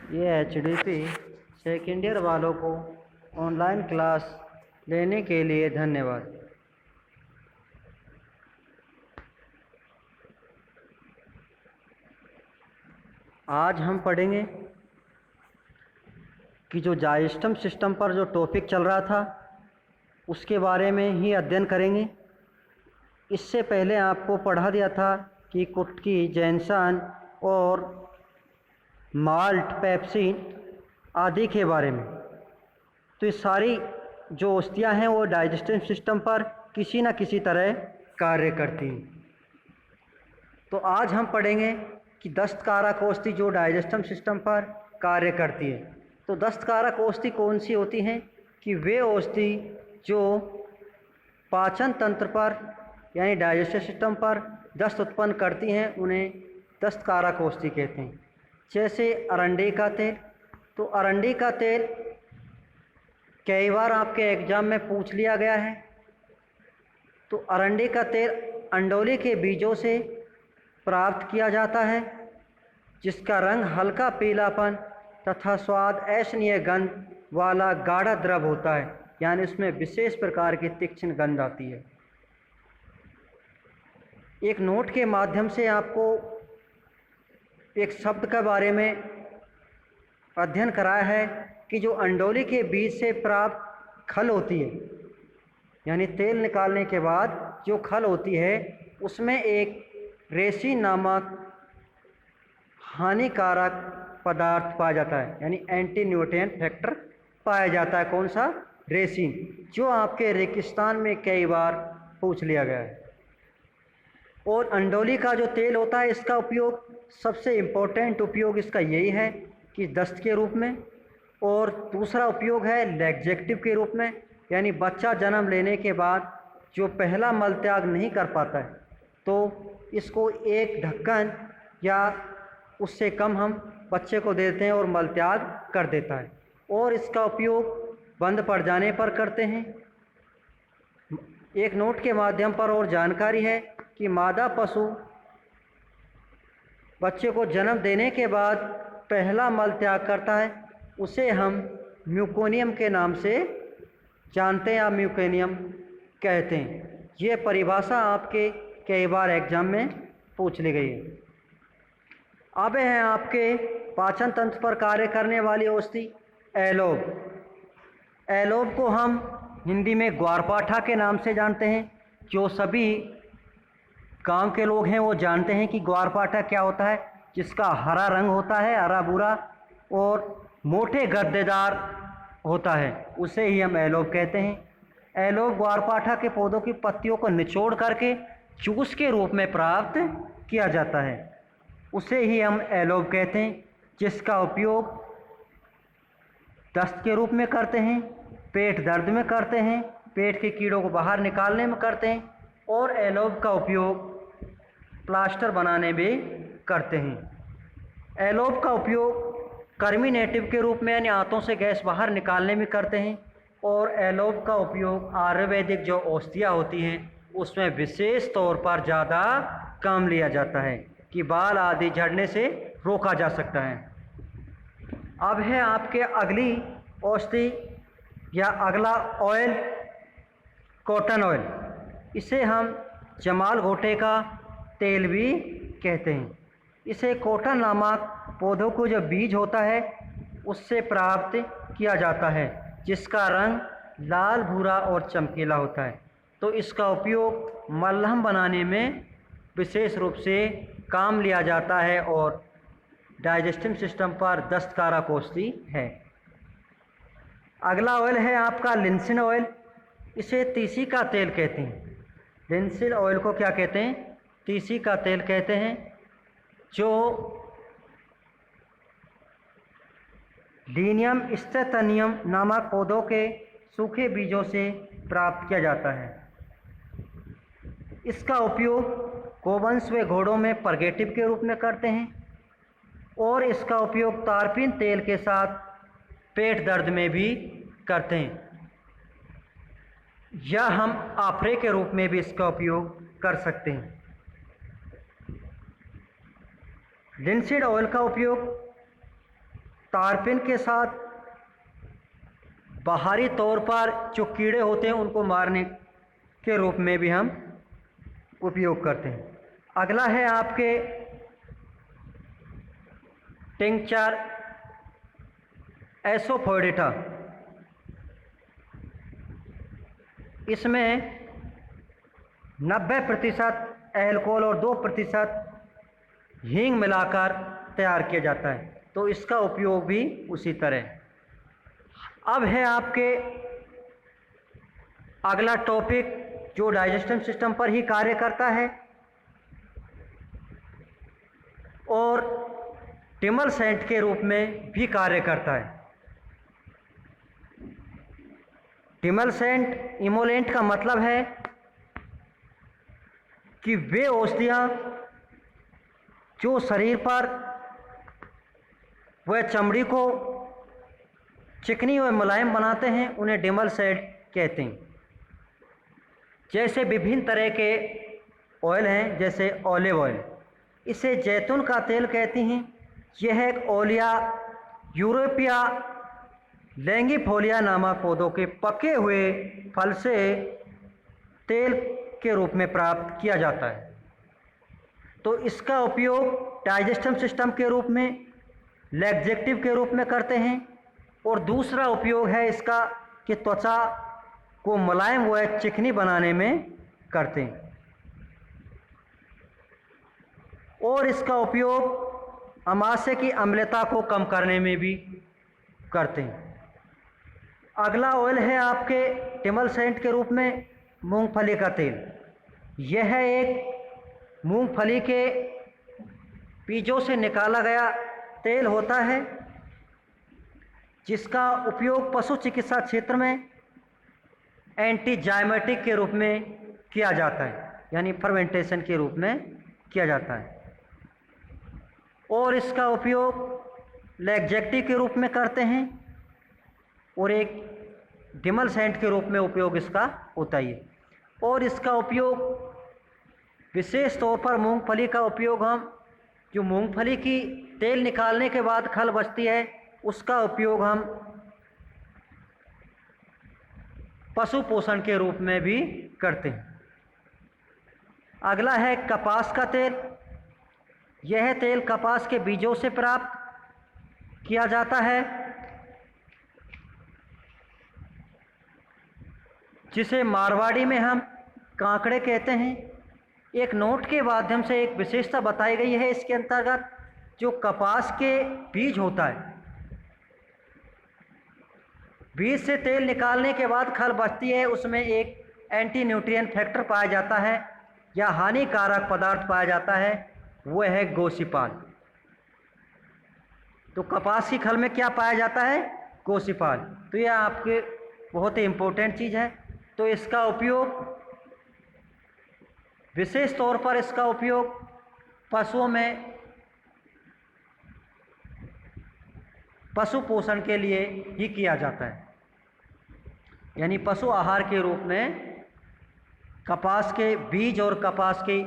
ये HDP second year वालों को ऑनलाइन क्लास लेने के लिए धन्यवाद। आज हम पढ़ेंगे कि जो डाइजेस्टिव सिस्टम पर जो टॉपिक चल रहा था उसके बारे में ही अध्ययन करेंगे। इससे पहले आपको पढ़ा दिया था कि कुटकी, जैनसन और माल्ट, पेप्सिन आदि के बारे में। तो ये सारी जो औषधियाँ हैं वो डाइजेस्टिव सिस्टम पर किसी न किसी तरह कार्य करती हैं। तो आज हम पढ़ेंगे कि दस्तकारक औषधि जो डाइजेस्टिव सिस्टम पर कार्य करती है। तो दस्तकारक औषधि कौन सी होती हैं कि वे औषधि जो पाचन तंत्र पर यानी डाइजेस्टिव सिस्टम पर दस्त उत्पन्न करती हैं उन्हें दस्तकारक औषधि कहते हैं। जैसे अरंडी का तेल। तो अरंडी का तेल कई बार आपके एग्जाम में पूछ लिया गया है। तो अरंडी का तेल अंडोली के बीजों से प्राप्त किया जाता है, जिसका रंग हल्का पीलापन तथा स्वाद ऐशनीय गंध वाला गाढ़ा द्रव होता है, यानी इसमें विशेष प्रकार की तीक्ष्ण गंध आती है। एक नोट के माध्यम से आपको एक शब्द के बारे में अध्ययन कराया है कि जो अंडोली के बीज से प्राप्त खल होती है, यानी तेल निकालने के बाद जो खल होती है उसमें एक रेसिन नामक हानिकारक पदार्थ पाया जाता है, यानी एंटी न्यूट्रिएंट फैक्टर पाया जाता है। कौन सा? रेसिन, जो आपके रेगिस्तान में कई बार पूछ लिया गया है। और अंडोली का जो तेल होता है इसका उपयोग, सबसे इम्पोर्टेंट उपयोग इसका यही है कि दस्त के रूप में, और दूसरा उपयोग है लैक्सेटिव के रूप में, यानी बच्चा जन्म लेने के बाद जो पहला मल त्याग नहीं कर पाता है तो इसको एक ढक्कन या उससे कम हम बच्चे को देते हैं और मल त्याग कर देता है। और इसका उपयोग बंद पड़ जाने पर करते हैं। एक नोट के माध्यम पर और जानकारी है कि मादा पशु बच्चे को जन्म देने के बाद पहला मल त्याग करता है, उसे हम म्यूकोनियम के नाम से जानते हैं या म्यूकोनियम कहते हैं। ये परिभाषा आपके कई बार एग्जाम में पूछ ली गई है। अब है आपके पाचन तंत्र पर कार्य करने वाली औषधि एलोब। एलोब को हम हिंदी में ग्वारपाठा के नाम से जानते हैं। जो सभी गांव के लोग हैं वो जानते हैं कि ग्वारपाठा क्या होता है, जिसका हरा रंग होता है, हरा भूरा, और मोटे गद्देदार होता है, उसे ही हम एलोब कहते हैं। एलोब ग्वारपाठा के पौधों की पत्तियों को निचोड़ करके जूस के रूप में प्राप्त किया जाता है, उसे ही हम एलोब कहते हैं, जिसका उपयोग दस्त के रूप में करते हैं, पेट दर्द में करते हैं, पेट के कीड़ों को बाहर निकालने में करते हैं, और एलोब का उपयोग प्लास्टर बनाने में करते हैं। एलोब का उपयोग कर्मिनेटिव के रूप में यानी आंतों से गैस बाहर निकालने में करते हैं, और एलोब का उपयोग आयुर्वेदिक जो औषधियाँ होती हैं उसमें विशेष तौर पर ज़्यादा काम लिया जाता है कि बाल आदि झड़ने से रोका जा सकता है। अब है आपके अगली औषधि या अगला ऑयल, कॉटन ऑयल। इसे हम जमाल घोटे का तेल भी कहते हैं। इसे कॉटन नामक पौधों को जो बीज होता है उससे प्राप्त किया जाता है, जिसका रंग लाल, भूरा और चमकीला होता है। तो इसका उपयोग मलहम बनाने में विशेष रूप से काम लिया जाता है और डाइजेस्टिव सिस्टम पर दस्तकारक औषधि है। अगला ऑयल है आपका लिंसिन ऑयल। इसे तीसी का तेल कहते हैं। लिंसिन ऑयल को क्या कहते हैं? तीसी का तेल कहते हैं, जो लीनियम स्टेथनियम नामक पौधों के सूखे बीजों से प्राप्त किया जाता है। इसका उपयोग गोवंश व घोड़ों में परगेटिव के रूप में करते हैं, और इसका उपयोग तारपीन तेल के साथ पेट दर्द में भी करते हैं, या हम आफरे के रूप में भी इसका उपयोग कर सकते हैं। लिंसिड ऑयल का उपयोग टारपिन के साथ बाहरी तौर पर जो कीड़े होते हैं उनको मारने के रूप में भी हम उपयोग करते हैं। अगला है आपके टिंचर एसोफोएडिटा। इसमें 90% अल्कोहल और 2% हींग मिलाकर तैयार किया जाता है, तो इसका उपयोग भी उसी तरह। अब है आपके अगला टॉपिक जो डाइजेस्टिव सिस्टम पर ही कार्य करता है और टिमलसेंट के रूप में भी कार्य करता है। टिमलसेंट इमोलेंट का मतलब है कि वे औषधियाँ जो शरीर पर वह चमड़ी को चिकनी और मुलायम बनाते हैं उन्हें टिमलसेंट कहते हैं। जैसे विभिन्न तरह के ऑयल हैं, जैसे ऑलिव ऑयल, इसे जैतून का तेल कहती हैं। यह एक ओलिया यूरोपिया लैंगिफोलिया नामक पौधों के पके हुए फल से तेल के रूप में प्राप्त किया जाता है। तो इसका उपयोग डाइजेस्टिव सिस्टम के रूप में, लैक्सेटिव के रूप में करते हैं। और दूसरा उपयोग है इसका कि त्वचा को मुलायम व चिकनी बनाने में करते हैं। और इसका उपयोग अमाशय की अम्लता को कम करने में भी करते हैं। अगला ऑयल है आपके टिमलसेंट के रूप में मूंगफली का तेल। यह एक मूंगफली के बीजों से निकाला गया तेल होता है जिसका उपयोग पशु चिकित्सा क्षेत्र में एंटीजाइमेटिक के रूप में किया जाता है, यानी फर्मेंटेशन के रूप में किया जाता है। और इसका उपयोग लैक्सेटिव के रूप में करते हैं और एक टिमलसेंट के रूप में उपयोग इसका होता है। और इसका उपयोग विशेष तौर पर मूंगफली का उपयोग हम जो मूंगफली की तेल निकालने के बाद खल बचती है उसका उपयोग हम पशु पोषण के रूप में भी करते हैं। अगला है कपास का तेल। यह तेल कपास के बीजों से प्राप्त किया जाता है, जिसे मारवाड़ी में हम कांकड़े कहते हैं। एक नोट के माध्यम से एक विशेषता बताई गई है इसके अंतर्गत, जो कपास के बीज होता है, बीज से तेल निकालने के बाद खल बचती है, उसमें एक एंटी न्यूट्रिएंट फैक्टर पाया जाता है या हानिकारक पदार्थ पाया जाता है, वो है गोसिपाल। तो कपास की खल में क्या पाया जाता है? गोसिपाल। तो यह आपके बहुत ही इम्पोर्टेंट चीज़ है। तो इसका उपयोग विशेष तौर पर इसका उपयोग पशुओं में पशु पोषण के लिए ही किया जाता है, यानी पशु आहार के रूप में कपास के बीज और कपास की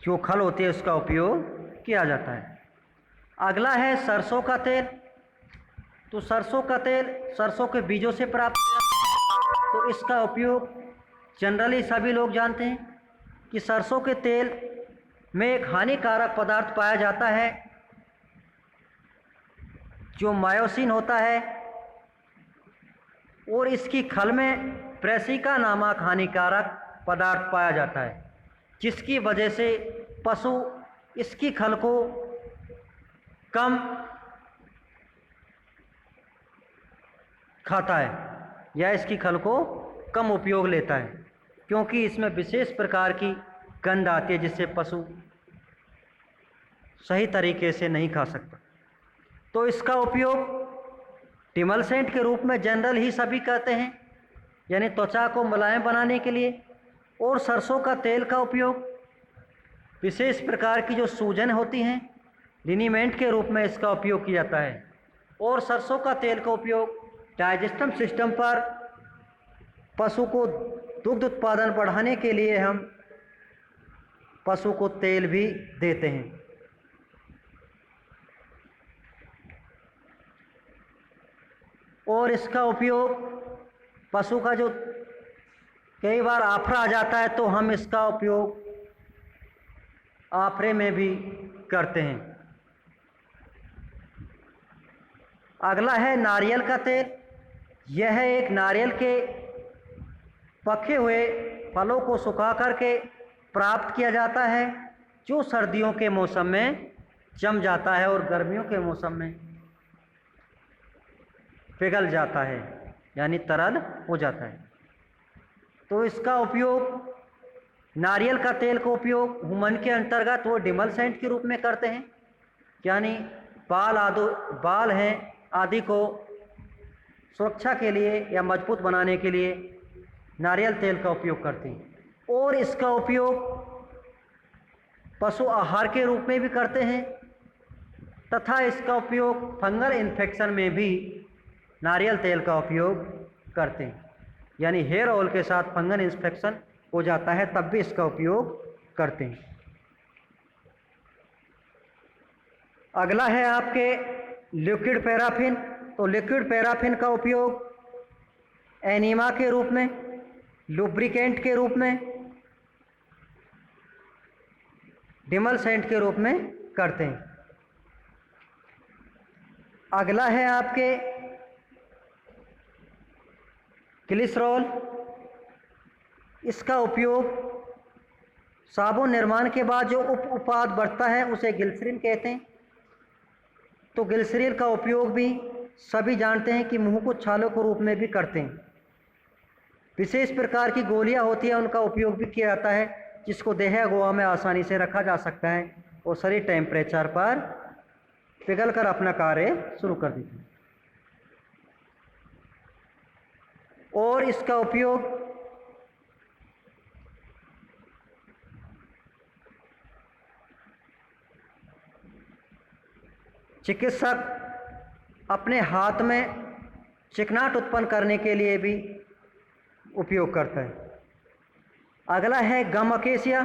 जो खल होती है उसका उपयोग किया जाता है। अगला है सरसों का तेल। तो सरसों का तेल सरसों के बीजों से प्राप्त किया, तो इसका उपयोग जनरली सभी लोग जानते हैं कि सरसों के तेल में एक हानिकारक पदार्थ पाया जाता है जो मायोसिन होता है, और इसकी खल में प्रेसिका नामक हानिकारक पदार्थ पाया जाता है, जिसकी वजह से पशु इसकी खल को कम खाता है या इसकी खल को कम उपयोग लेता है, क्योंकि इसमें विशेष प्रकार की गंध आती है जिससे पशु सही तरीके से नहीं खा सकता। तो इसका उपयोग टिमलसेंट के रूप में जनरल ही सभी करते हैं, यानी त्वचा को मुलायम बनाने के लिए। और सरसों का तेल का उपयोग विशेष प्रकार की जो सूजन होती हैं, लिनीमेंट के रूप में इसका उपयोग किया जाता है। और सरसों का तेल का उपयोग डाइजेस्टिव सिस्टम पर पशु को दुग्ध उत्पादन बढ़ाने के लिए हम पशु को तेल भी देते हैं। और इसका उपयोग पशु का जो कई बार आफरा आ जाता है तो हम इसका उपयोग आफरे में भी करते हैं। अगला है नारियल का तेल। यह एक नारियल के पके हुए फलों को सुखा करके प्राप्त किया जाता है, जो सर्दियों के मौसम में जम जाता है और गर्मियों के मौसम में पिघल जाता है, यानी तरल हो जाता है। तो इसका उपयोग, नारियल का तेल का उपयोग हुमन के अंतर्गत वो डिमलसेंट के रूप में करते हैं, यानी बाल हैं आदि को सुरक्षा के लिए या मजबूत बनाने के लिए नारियल तेल का उपयोग करते हैं। और इसका उपयोग पशु आहार के रूप में भी करते हैं तथा इसका उपयोग फंगल इन्फेक्शन में भी नारियल तेल का उपयोग करते हैं, यानी हेयर ऑयल के साथ फंगल इन्फेक्शन हो जाता है तब भी इसका उपयोग करते हैं। अगला है आपके लिक्विड पैराफिन। तो लिक्विड पैराफिन का उपयोग एनीमा के रूप में, लुब्रिकेंट के रूप में, डिमलसेंट के रूप में करते हैं। अगला है आपके ग्लिसरॉल। इसका उपयोग साबुन निर्माण के बाद जो उप उत्पाद बढ़ता है उसे ग्लिसरीन कहते हैं। तो ग्लिसरीन का उपयोग भी सभी जानते हैं कि मुंह को छालों के रूप में भी करते हैं। विशेष प्रकार की गोलियां होती हैं, उनका उपयोग भी किया जाता है, जिसको देह गोवा में आसानी से रखा जा सकता है और सही टेम्परेचर पर पिघल कर अपना कार्य शुरू कर देते हैं। और इसका उपयोग चिकित्सक अपने हाथ में चिकनाहट उत्पन्न करने के लिए भी उपयोग करता है। अगला है गम अकेसिया।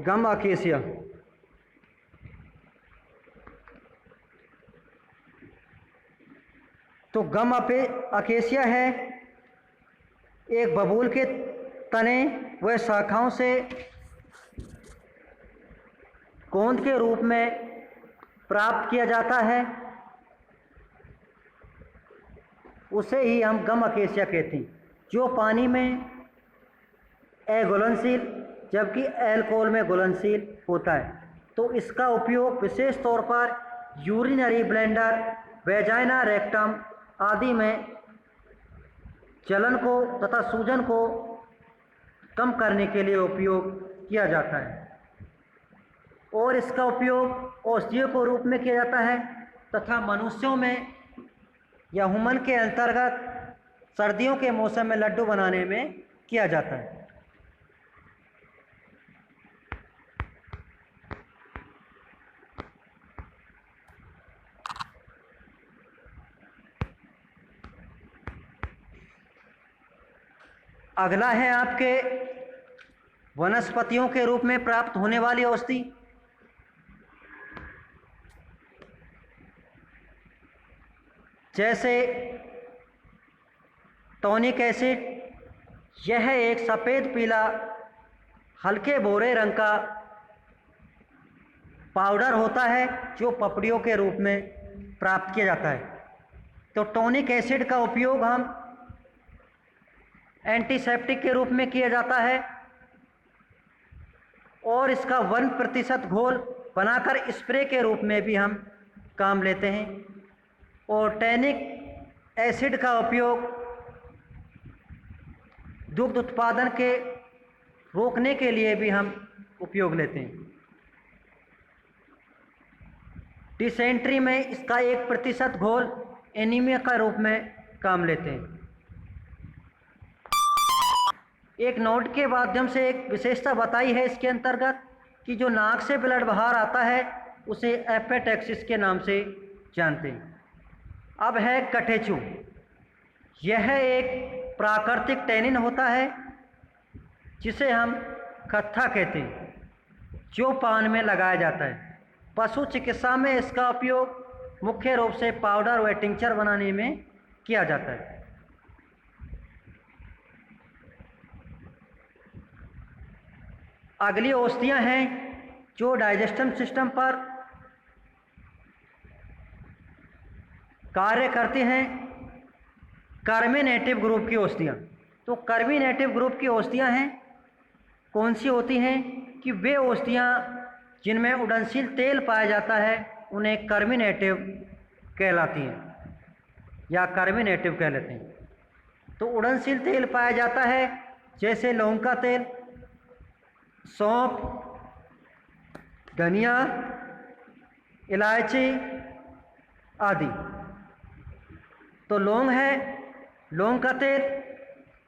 गम अकेसिया तो गम अकेसिया है एक बबूल के तने व शाखाओं से गोंद के रूप में प्राप्त किया जाता है, उसे ही हम गम अकेसिया कहते हैं, जो पानी में अघुलनशील जबकि अल्कोहल में घुलनशील होता है। तो इसका उपयोग विशेष तौर पर यूरिनरी ब्लेंडर, वेजाइना, रेक्टम आदि में जलन को तथा सूजन को कम करने के लिए उपयोग किया जाता है। और इसका उपयोग औषधियों के रूप में किया जाता है तथा मनुष्यों में या हुमन के अंतर्गत सर्दियों के मौसम में लड्डू बनाने में किया जाता है। अगला है आपके वनस्पतियों के रूप में प्राप्त होने वाली औषधि। जैसे टॉनिक एसिड, यह एक सफ़ेद पीला हल्के भूरे रंग का पाउडर होता है जो पपड़ियों के रूप में प्राप्त किया जाता है। तो टॉनिक एसिड का उपयोग हम एंटीसेप्टिक के रूप में किया जाता है और इसका 1% घोल बनाकर स्प्रे के रूप में भी हम काम लेते हैं। और टैनिक एसिड का उपयोग दुग्ध उत्पादन के रोकने के लिए भी हम उपयोग लेते हैं। डिसेंट्री में इसका 1% घोल एनीमिया का रूप में काम लेते हैं। एक नोट के माध्यम से एक विशेषता बताई है इसके अंतर्गत कि जो नाक से ब्लड बाहर आता है उसे एपेटैक्सिस के नाम से जानते हैं। अब है कटेचु। यह एक प्राकृतिक टैनिन होता है जिसे हम कत्था कहते हैं, जो पान में लगाया जाता है। पशु चिकित्सा में इसका उपयोग मुख्य रूप से पाउडर व टिंचर बनाने में किया जाता है। अगली औषधियाँ हैं जो डाइजेस्टिव सिस्टम पर कार्य करती हैं। कार्मिनेटिव ग्रुप की औषधियाँ। तो कार्मिनेटिव ग्रुप की औषधियाँ हैं कौन सी होती हैं कि वे औषधियाँ जिनमें उड़नशील तेल पाया जाता है उन्हें कार्मिनेटिव कहलाती हैं या कार्मिनेटिव कह लेते हैं। तो उड़नशील तेल पाया जाता है जैसे लौंग का तेल, सौंफ, धनिया, इलायची आदि। तो लौंग है, लौंग का तेल,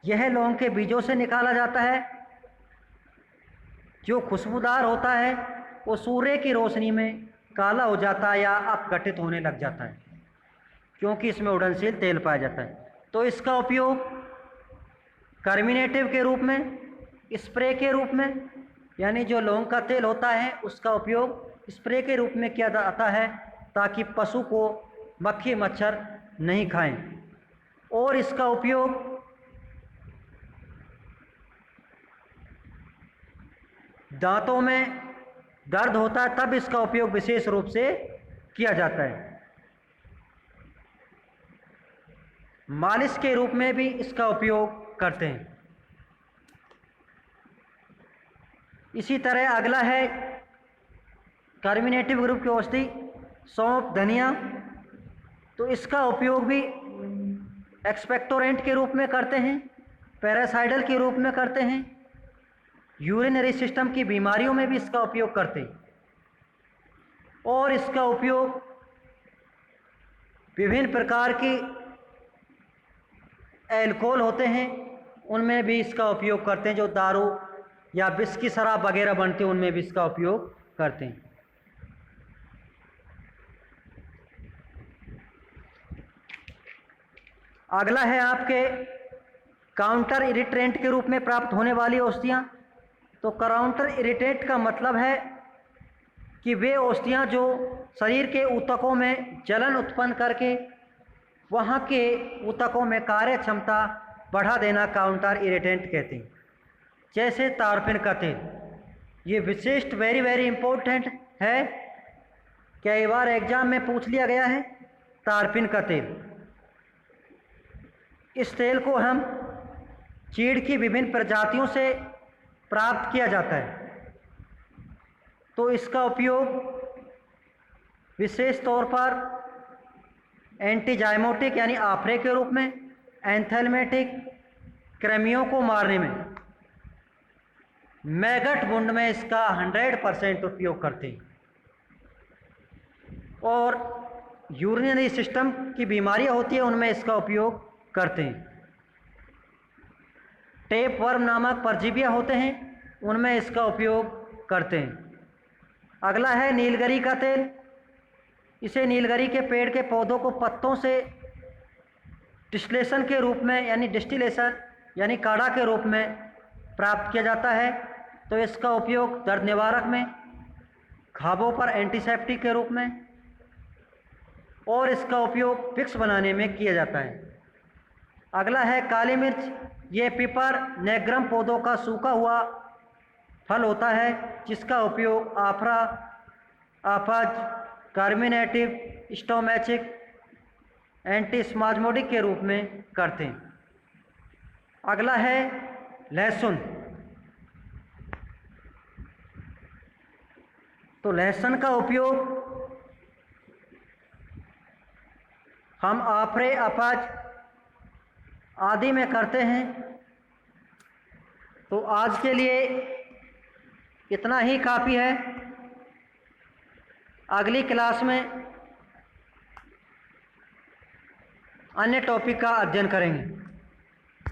यह लौंग के बीजों से निकाला जाता है, जो खुशबूदार होता है वो सूर्य की रोशनी में काला हो जाता है या अपघटित होने लग जाता है, क्योंकि इसमें उड़नशील तेल पाया जाता है। तो इसका उपयोग कार्मिनेटिव के रूप में, स्प्रे के रूप में, यानी जो लौंग का तेल होता है उसका उपयोग स्प्रे के रूप में किया जाता है ताकि पशु को मक्खी मच्छर नहीं खाएं। और इसका उपयोग दांतों में दर्द होता है तब इसका उपयोग विशेष रूप से किया जाता है। मालिश के रूप में भी इसका उपयोग करते हैं। इसी तरह अगला है कार्मिनेटिव ग्रुप की औषधि सौंफ, धनिया। तो इसका उपयोग भी एक्सपेक्टोरेंट के रूप में करते हैं, पैरासाइडल के रूप में करते हैं, यूरिनरी सिस्टम की बीमारियों में भी इसका उपयोग करते हैं। और इसका उपयोग विभिन्न प्रकार की एल्कोहल होते हैं उनमें भी इसका उपयोग करते हैं, जो दारू या विस्की शराब वगैरह बनते हैं उनमें भी इसका उपयोग करते हैं। अगला है आपके काउंटर इरिटेंट के रूप में प्राप्त होने वाली औषधियाँ। तो काउंटर इरिटेंट का मतलब है कि वे औषधियाँ जो शरीर के ऊतकों में जलन उत्पन्न करके वहाँ के ऊतकों में कार्य क्षमता बढ़ा देना काउंटर इरिटेंट कहते हैं। जैसे तारफिन का तेल, ये विशिष्ट वेरी इम्पोर्टेंट है, कई बार एग्जाम में पूछ लिया गया है। तारफिन का तेल, इस तेल को हम चीड़ की विभिन्न प्रजातियों से प्राप्त किया जाता है। तो इसका उपयोग विशेष तौर पर एंटीजाइमोटिक यानी आफरे के रूप में, एंथेलमेटिक, कृमियों को मारने में, मैगट वुंड में इसका 100% उपयोग करते हैं। और यूरिनरी सिस्टम की बीमारियां होती है उनमें इसका उपयोग करते हैं। टेप वर्म नामक परजीवियां होते हैं उनमें इसका उपयोग करते हैं। अगला है नीलगिरी का तेल। इसे नीलगिरी के पेड़ के पौधों को पत्तों से डिस्टिलेशन के रूप में यानी काढ़ा के रूप में प्राप्त किया जाता है। तो इसका उपयोग दर्द निवारक में, घावों पर एंटीसेप्टिक के रूप में, और इसका उपयोग विक्स बनाने में किया जाता है। अगला है काली मिर्च। ये पिपर नेग्रम पौधों का सूखा हुआ फल होता है जिसका उपयोग आफरा, आफाज, कार्मिनेटिव, स्टोमैचिक, एंटीस्पाज्मोडिक के रूप में करते हैं। अगला है लहसुन। तो लहसुन का उपयोग हम आफरे, अपाज आदि में करते हैं। तो आज के लिए इतना ही काफ़ी है। अगली क्लास में अन्य टॉपिक का अध्ययन करेंगे।